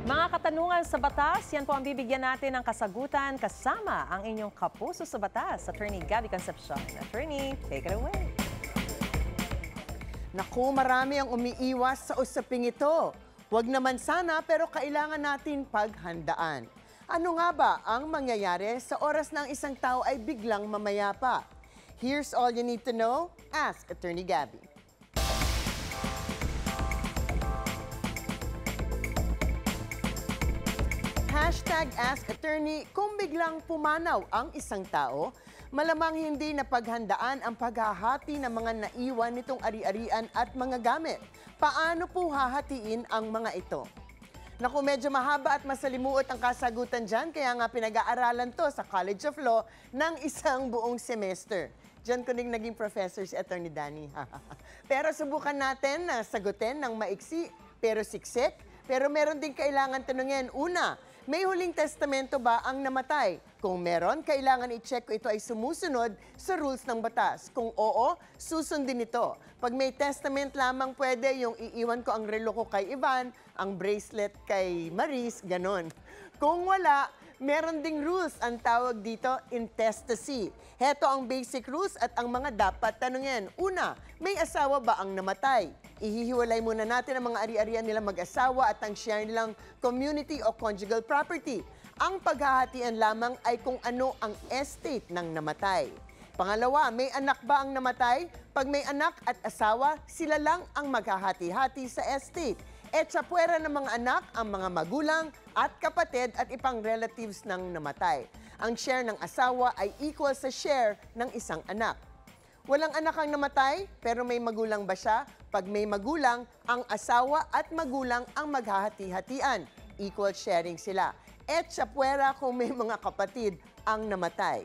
Mga katanungan sa batas, yan po ang bibigyan natin ng kasagutan kasama ang inyong kapuso sa batas, Attorney Gabby Concepcion. Attorney, take it away. Naku, marami ang umiiwas sa usaping ito. Huwag naman sana pero kailangan natin paghandaan. Ano nga ba ang mangyayari sa oras na ang isang tao ay biglang mamayapa? Here's all you need to know. Ask Attorney Gabby. #AskAttorney, kung biglang pumanaw ang isang tao, malamang hindi napaghandaan ang paghahati ng mga naiwan nitong ari-arian at mga gamit. Paano po hahatiin ang mga ito? Naku, medyo mahaba at masalimuot ang kasagutan dyan, kaya nga pinag-aaralan to sa College of Law ng isang buong semester. Diyan ko din naging professor si Attorney Danny. Pero subukan natin na sagutin ng maiksi pero siksik. Pero meron din kailangan tanungin. Una, may huling testamento ba ang namatay? Kung meron, kailangan i-check kung ito ay sumusunod sa rules ng batas. Kung oo, susundin ito. Pag may testament lamang pwede, yung iiwan ko ang relo ko kay Ivan, ang bracelet kay Maris, ganon. Kung wala, meron ding rules ang tawag dito, intestacy. Heto ang basic rules at ang mga dapat tanungin. Una, may asawa ba ang namatay? Ihihiwalay muna natin ang mga ari-arian nilang mag-asawa at ang share nilang community o conjugal property. Ang paghahatian lamang ay kung ano ang estate ng namatay. Pangalawa, may anak ba ang namatay? Pag may anak at asawa, sila lang ang maghahati-hati sa estate. Etsapuera ng mga anak, ang mga magulang at kapatid at ipang relatives ng namatay. Ang share ng asawa ay equal sa share ng isang anak. Walang anak ang namatay, pero may magulang ba siya? Pag may magulang, ang asawa at magulang ang maghahati-hatian. Equal sharing sila. Etsapuera kung may mga kapatid ang namatay.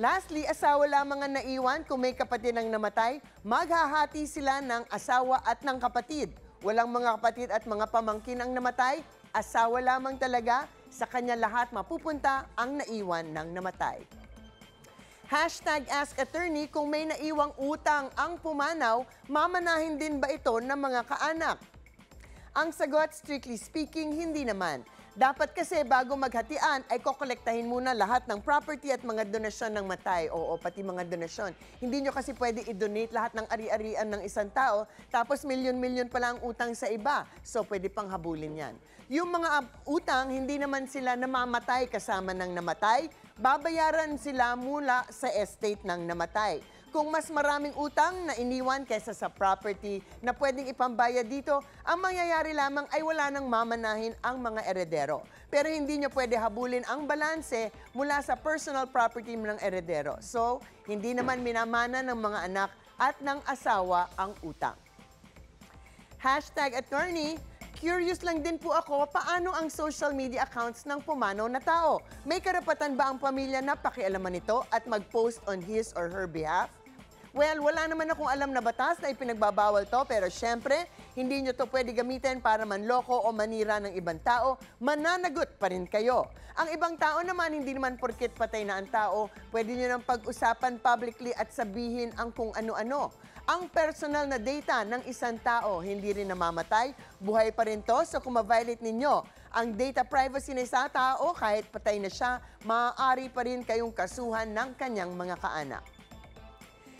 Lastly, asawa lamang ang naiwan. Kung may kapatid ang namatay, maghahati sila ng asawa at ng kapatid. Walang mga kapatid at mga pamangkin ang namatay, asawa lamang talaga, sa kanya lahat mapupunta ang naiwan ng namatay. #AskAttorney, kung may naiwang utang ang pumanaw, mamanahin din ba ito ng mga kaanak? Ang sagot, strictly speaking, hindi naman. Dapat kasi bago maghatian ay kokolektahin muna lahat ng property at mga donasyon ng matay. Oo, pati mga donasyon. Hindi nyo kasi pwede i-donate lahat ng ari-arian ng isang tao, tapos milyon-milyon pala ang utang sa iba. So, pwede pang habulin yan. Yung mga utang, hindi naman sila namamatay kasama ng namatay. Babayaran sila mula sa estate ng namatay. Kung mas maraming utang na iniwan kaysa sa property na pwedeng ipambayad dito, ang mangyayari lamang ay wala nang mamanahin ang mga eredero. Pero hindi nyo pwede habulin ang balanse mula sa personal property ng eredero. So, hindi naman minamana ng mga anak at ng asawa ang utang. #Attorney, curious lang din po ako, paano ang social media accounts ng pumanaw na tao? May karapatan ba ang pamilya na pakialaman ito at mag-post on his or her behalf? Well, wala naman akong alam na batas na ipinagbabawal to, pero syempre, hindi nyo to pwede gamitin para manloko o manira ng ibang tao, mananagot pa rin kayo. Ang ibang tao naman, hindi naman porket patay na ang tao, pwede nyo nang pag-usapan publicly at sabihin ang kung ano-ano. Ang personal na data ng isang tao, hindi rin namamatay, buhay pa rin to, so kung ma-violate ninyo ang data privacy ng isang tao, kahit patay na siya, maaari pa rin kayong kasuhan ng kanyang mga kaanak.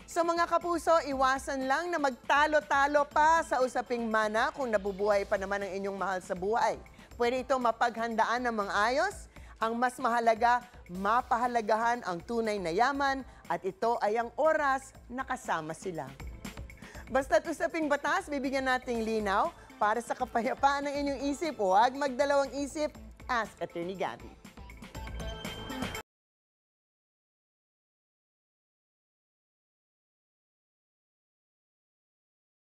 So mga kapuso, iwasan lang na magtalo-talo pa sa usaping mana kung nabubuhay pa naman ang inyong mahal sa buhay. Pwede ito mapaghandaan ng mga ayos. Ang mas mahalaga, mapahalagahan ang tunay na yaman at ito ay ang oras na kasama sila. Basta't usaping batas, bibigyan nating linaw para sa kapayapaan ng inyong isip. Huwag magdalawang isip. Ask Attorney Gabby.